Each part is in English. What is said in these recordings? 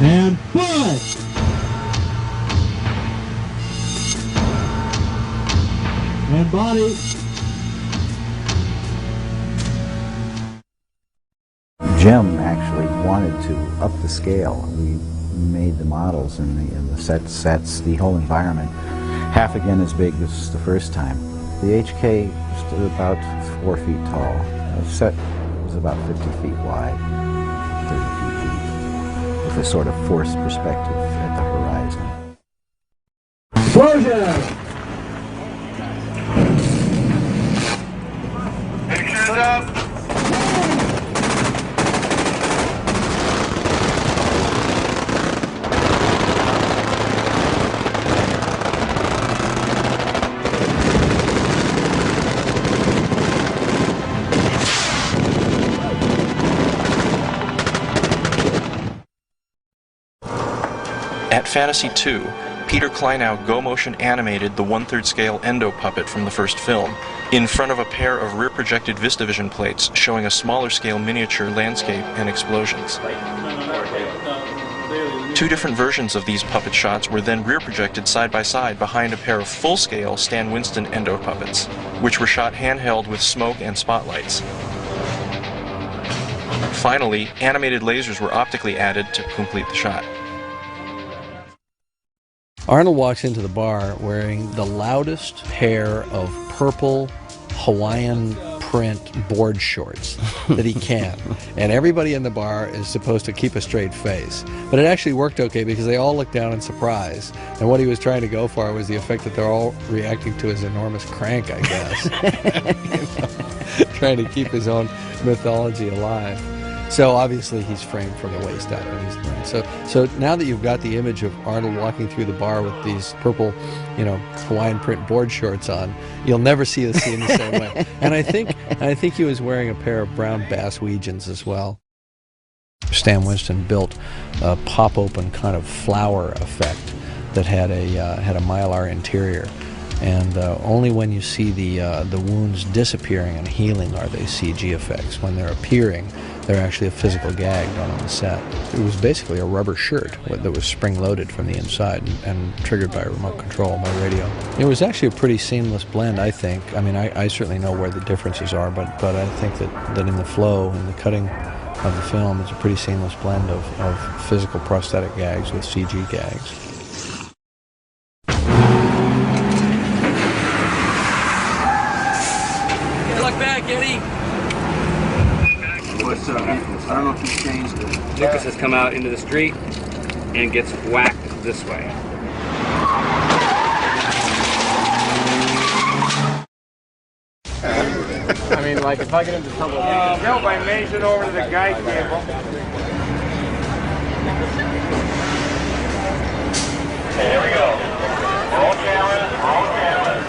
And foot! And body. Jim actually wanted to up the scale. We made the models and the sets, the whole environment, half again as big as the first time. The HK stood about 4 feet tall. The set was about 50 feet wide, 30 feet deep, with a sort of forced perspective at the horizon. Explosion! Pictures up! At Fantasy 2, Peter Kleinow go-motion animated the 1/3 scale endo puppet from the first film in front of a pair of rear-projected VistaVision plates showing a smaller scale miniature landscape and explosions. 2 different versions of these puppet shots were then rear-projected side by side behind a pair of full-scale Stan Winston endo puppets, which were shot handheld with smoke and spotlights. Finally, animated lasers were optically added to complete the shot. Arnold walks into the bar wearing the loudest pair of purple Hawaiian print board shorts that he can. And everybody in the bar is supposed to keep a straight face. But it actually worked okay because they all looked down in surprise. And what he was trying to go for was the effect that they're all reacting to his enormous crank, I guess. Trying to keep his own mythology alive. So obviously he's framed from the waist up. And so now that you've got the image of Arnold walking through the bar with these purple, Hawaiian print board shorts on, you'll never see the scene the same way. And I think he was wearing a pair of brown Basswegians as well. Stan Winston built a pop-open kind of flower effect that had a mylar interior. And only when you see the wounds disappearing and healing are they CG effects. When they're appearing, they're actually a physical gag done on the set. It was basically a rubber shirt that was spring-loaded from the inside and triggered by a remote control by radio. It was actually a pretty seamless blend, I think. I mean, I certainly know where the differences are, but I think that in the flow and the cutting of the film, it's a pretty seamless blend of physical prosthetic gags with CG gags. Look back, Eddie. What's up? I don't know if he's changed it. Lucas has come out into the street and gets whacked this way. I mean, like, if I get into trouble... Help, I measured over to the guide cable. Okay, here we go. All cameras, all cameras.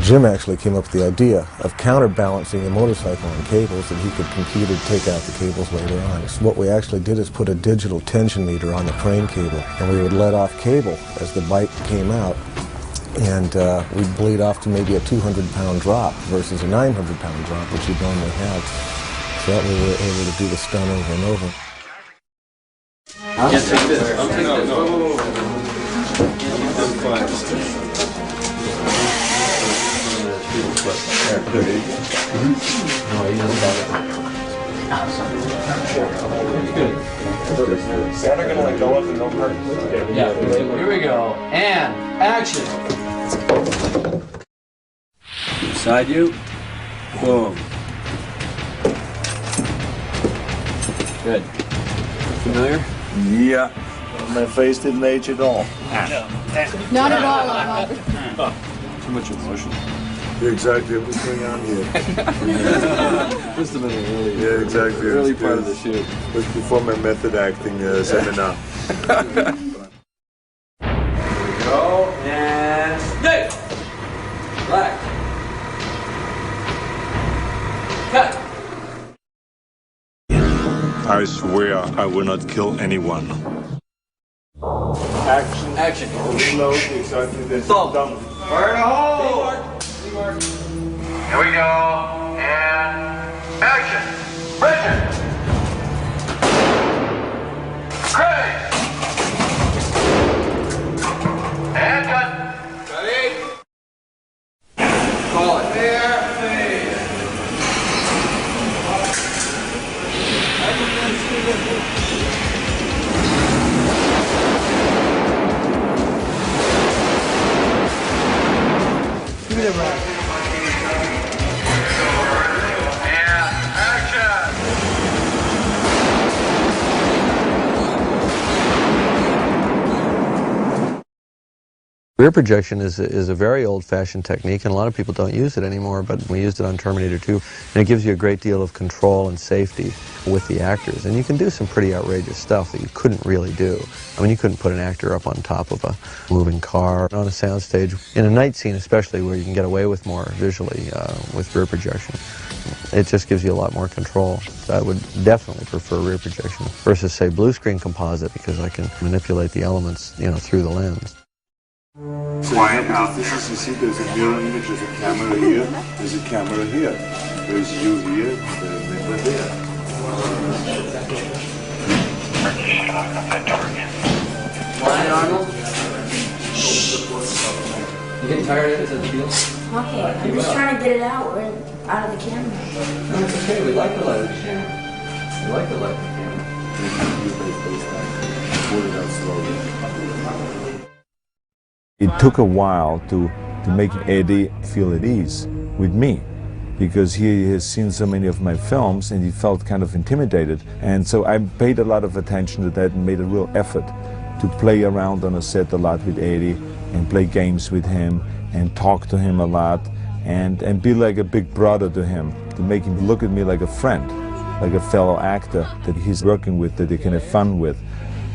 Jim actually came up with the idea of counterbalancing the motorcycle on cables that he could computer take out the cables later on. So what we actually did is put a digital tension meter on the crane cable, and we would let off cable as the bike came out, and we'd bleed off to maybe a 200-pound drop versus a 900-pound drop, which you'd normally have. So that way we were able to do the stunt over and over. I'll take this. I'll take this. They're gonna let go of the no hurt. Yeah, here we go. And action. Beside you. Boom. Good. Familiar? Yeah. My face didn't age at all. Not at all. Too much emotion. Yeah, exactly. What's going on here? Just a minute early. Yeah, exactly. Early part of the shoot. It was before my method acting seminar. Go and snake. Black. Cut. I swear I will not kill anyone. Action. Action. Reload. Exactly. This is done. Fire in a hole. Here we go. And action. Richard. Craig. And cut. Ready? Call it. There. Give me that rock. And action. Rear projection is a very old-fashioned technique, and a lot of people don't use it anymore, but we used it on Terminator 2, and it gives you a great deal of control and safety with the actors, and you can do some pretty outrageous stuff that you couldn't really do. I mean, you couldn't put an actor up on top of a moving car on a soundstage, in a night scene especially, where you can get away with more visually with rear projection. It just gives you a lot more control. So I would definitely prefer rear projection versus, say, blue screen composite, because I can manipulate the elements, through the lens. So this is, you see, there's a mirror image, there's a camera here, there's a camera here. There's you here, the mirror there. Line, Arnold. You getting tired of it? Is that the deal? Okay, I'm just trying to get it out. We're out of the camera. No, it's okay. We like the light of the camera. We like the light of the camera. Pull it out slowly. It took a while to make Eddie feel at ease with me, because he has seen so many of my films and he felt kind of intimidated. And so I paid a lot of attention to that and made a real effort to play around on a set a lot with Eddie and play games with him and talk to him a lot and be like a big brother to him, to make him look at me like a friend, like a fellow actor that he's working with, that he can have fun with.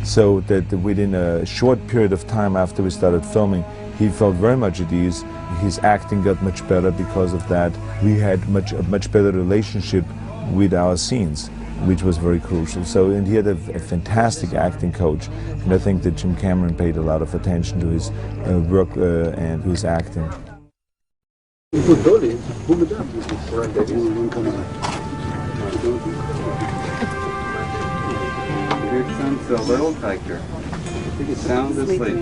So that within a short period of time after we started filming, he felt very much at ease. His acting got much better because of that. We had a much better relationship with our scenes, which was very crucial. So, and he had a fantastic acting coach, and I think that Jim Cameron paid a lot of attention to his work and his acting. It sounds a little tighter. I think it sounds asleep.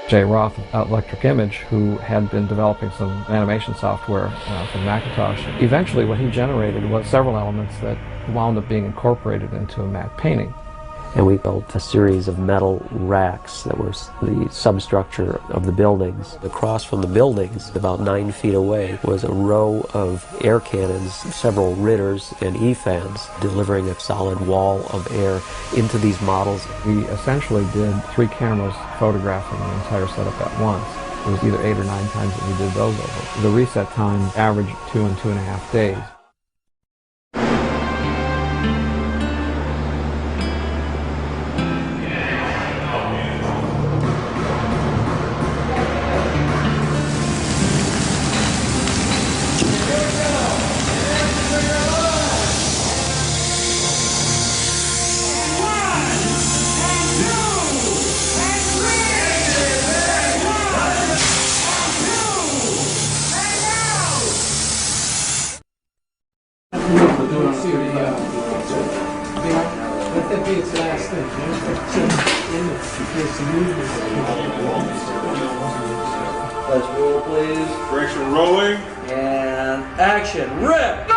Jay Roth at Electric Image, who had been developing some animation software from Macintosh. Eventually what he generated was several elements that wound up being incorporated into a matte painting. And we built a series of metal racks that were the substructure of the buildings. Across from the buildings, about 9 feet away, was a row of air cannons, several Ritters and E-fans, delivering a solid wall of air into these models. We essentially did 3 cameras photographing the entire setup at once. It was either 8 or 9 times that we did those over. The reset time averaged 2 and 2.5 days. Let's roll, please. Direction rolling. And action. Rip!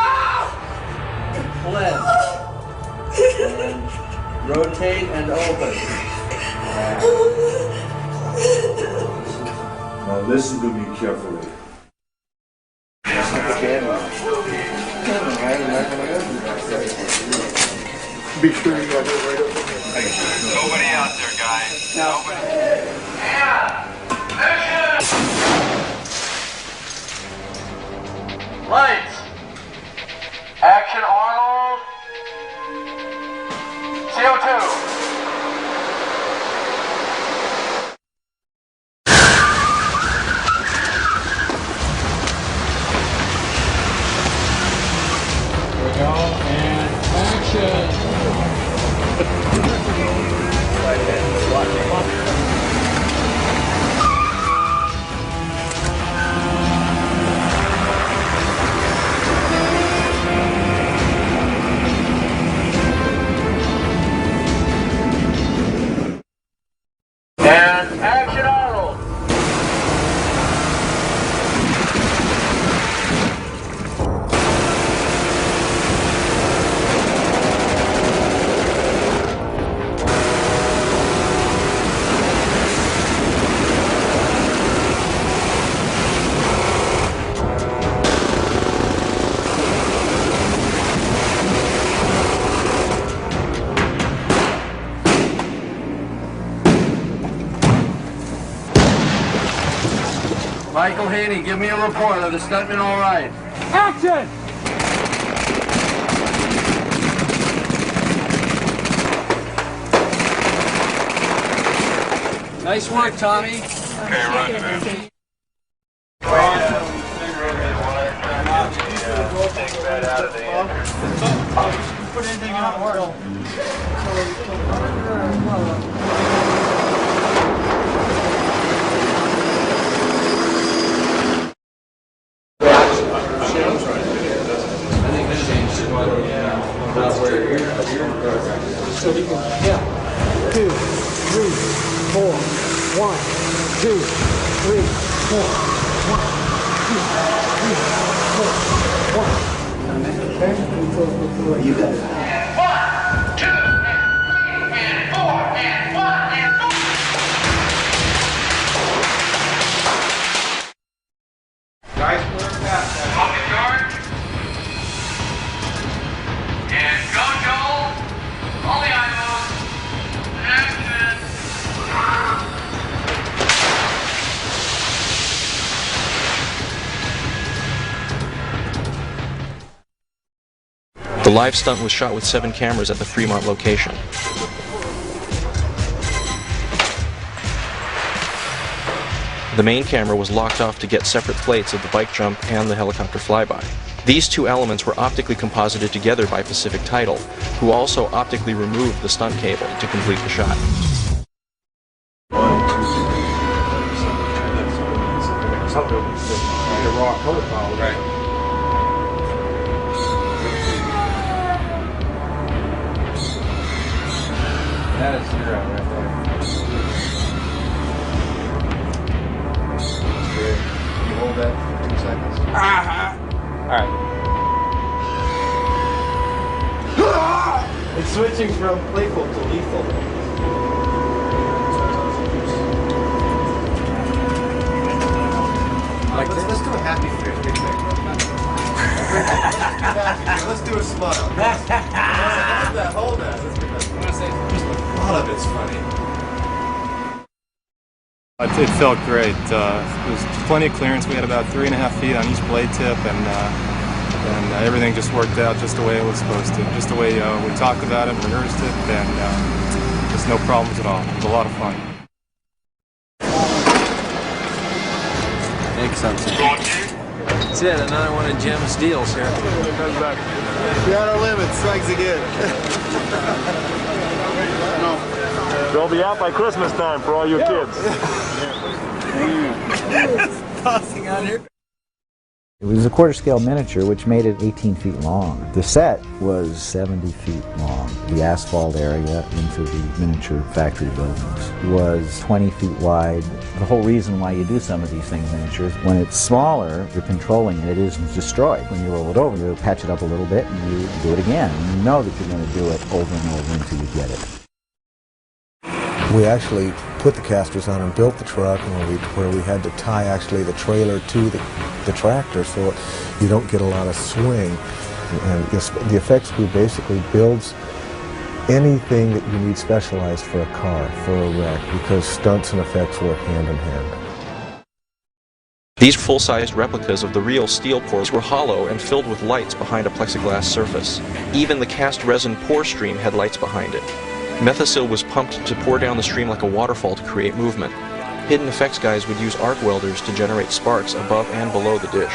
Flip. And rotate and open. Now listen to me carefully. Be sure you got it right over there. Nobody out there, guys. Nobody. Yeah. Michael Haney, give me a report. Are the stuntmen all right? Action! Nice work, Tommy. Okay, run, man. Take that out of the engine. Put anything on work. So we can, yeah. 2, 3, 4, 1, 2, 3, 4, 1, 2, 3, 4, 1. You got it. 1, 2, and 4, and 1, and 4. Guys, clear fast. Off the guard. And go, Joel. All the eyeballs. Action. The live stunt was shot with 7 cameras at the Fremont location. The main camera was locked off to get separate plates of the bike jump and the helicopter flyby. These two elements were optically composited together by Pacific Tidal, who also optically removed the stunt cable to complete the shot. Right. That is 0 right there. Good. Can you hold that for 2 seconds? Alright. It's switching from playful to lethal. Let's do a happy face. Let's do a smile. Hold that. Hold that. Let's get that. Just the thought of it's funny. It felt great. There was plenty of clearance. We had about 3.5 feet on each blade tip, and everything just worked out just the way it was supposed to. Just the way we talked about it, rehearsed it, and just no problems at all. It was a lot of fun. That's it, another one of Jim's deals here. We're at our limit, strikes again. They'll be out by Christmas time for all your kids. Tossing on here. It was a quarter-scale miniature, which made it 18 feet long. The set was 70 feet long. The asphalt area into the miniature factory buildings was 20 feet wide. The whole reason why you do some of these things miniatures, when it's smaller, you're controlling it, it isn't destroyed. When you roll it over, you patch it up a little bit and you do it again. And you know that you're going to do it over and over until you get it. We actually put the casters on and built the truck, and where we had to tie actually the trailer to the tractor so you don't get a lot of swing. And the effects group basically builds anything that you need specialized for a car, for a wreck, because stunts and effects work hand in hand. These full-sized replicas of the real steel pores were hollow and filled with lights behind a plexiglass surface. Even the cast resin pore stream had lights behind it. Methacil was pumped to pour down the stream like a waterfall to create movement. Hidden effects guys would use arc welders to generate sparks above and below the dish.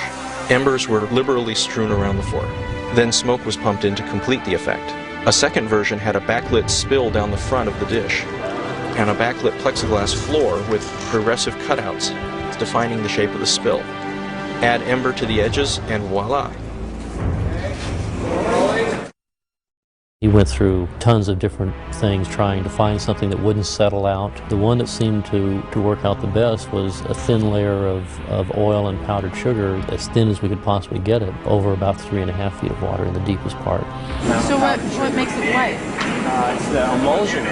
Embers were liberally strewn around the floor. Then smoke was pumped in to complete the effect. A second version had a backlit spill down the front of the dish, and a backlit plexiglass floor with progressive cutouts defining the shape of the spill. Add ember to the edges, and voila! He went through tons of different things trying to find something that wouldn't settle out. The one that seemed to work out the best was a thin layer of oil and powdered sugar, as thin as we could possibly get it, over about 3.5 feet of water in the deepest part. So what makes it white? It's the emulsion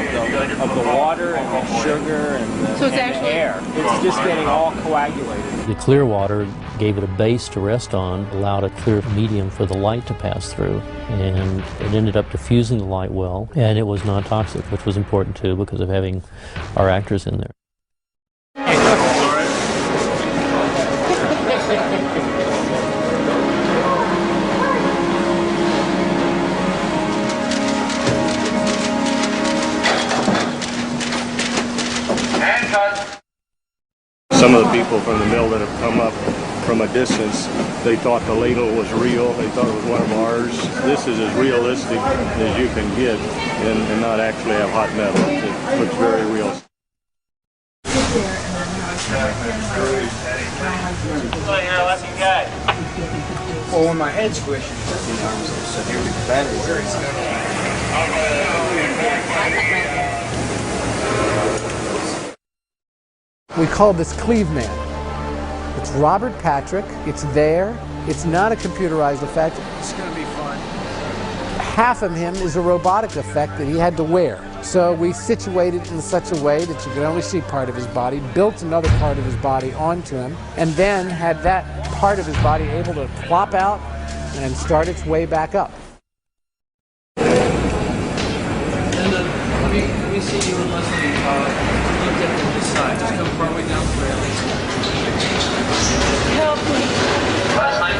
of the water and the sugar and the, so it's actually air. It's just getting all coagulated. The clear water gave it a base to rest on, allowed a clear medium for the light to pass through, and it ended up diffusing the light well, and it was non-toxic, which was important too because of having our actors in there. Some of the people from the mill that have come up from a distance, they thought the ladle was real. They thought it was one of ours. This is as realistic as you can get and not actually have hot metal. It looks very real. Well, when my head squished, the arms are so here with the battery where it's going. We call this Cleve Man. It's Robert Patrick. It's there. It's not a computerized effect. It's going to be fun. Half of him is a robotic effect that he had to wear. So we situated it in such a way that you could only see part of his body, built another part of his body onto him, and then had that part of his body able to plop out and start its way back up. Let me see you and Leslie look at from this side. Just come partway down the railing. Help me. Leslie?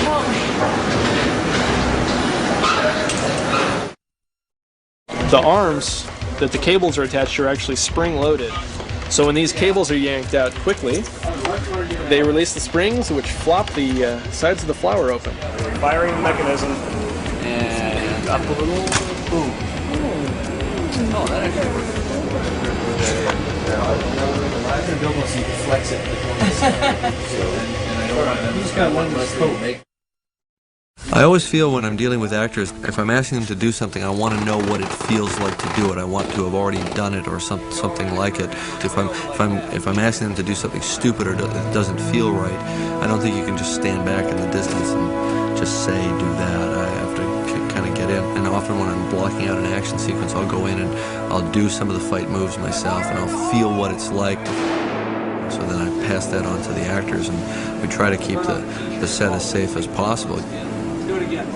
Help me. The arms that the cables are attached to are actually spring-loaded. So when these cables are yanked out quickly, they release the springs, which flop the sides of the flower open. Firing the mechanism. And up a little. Boom. Oh, that actually works. I'm going to build one so you can flex it. He's got one less coat. I always feel when I'm dealing with actors, if I'm asking them to do something, I want to know what it feels like to do it. I want to have already done it or something like it. If I'm asking them to do something stupid or it doesn't feel right, I don't think you can just stand back in the distance and just say do that. I have to kind of get in. And often when I'm blocking out an action sequence, I'll go in and I'll do some of the fight moves myself and I'll feel what it's like. So then I pass that on to the actors and we try to keep the set as safe as possible. Do it again.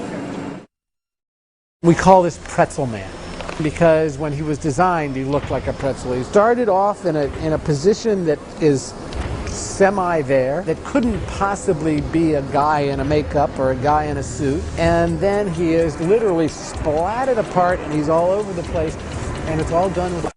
We call this Pretzel Man because when he was designed, he looked like a pretzel. He started off in a position that is semi there, that couldn't possibly be a guy in a makeup or a guy in a suit, and then he is literally splatted apart and he's all over the place, and it's all done with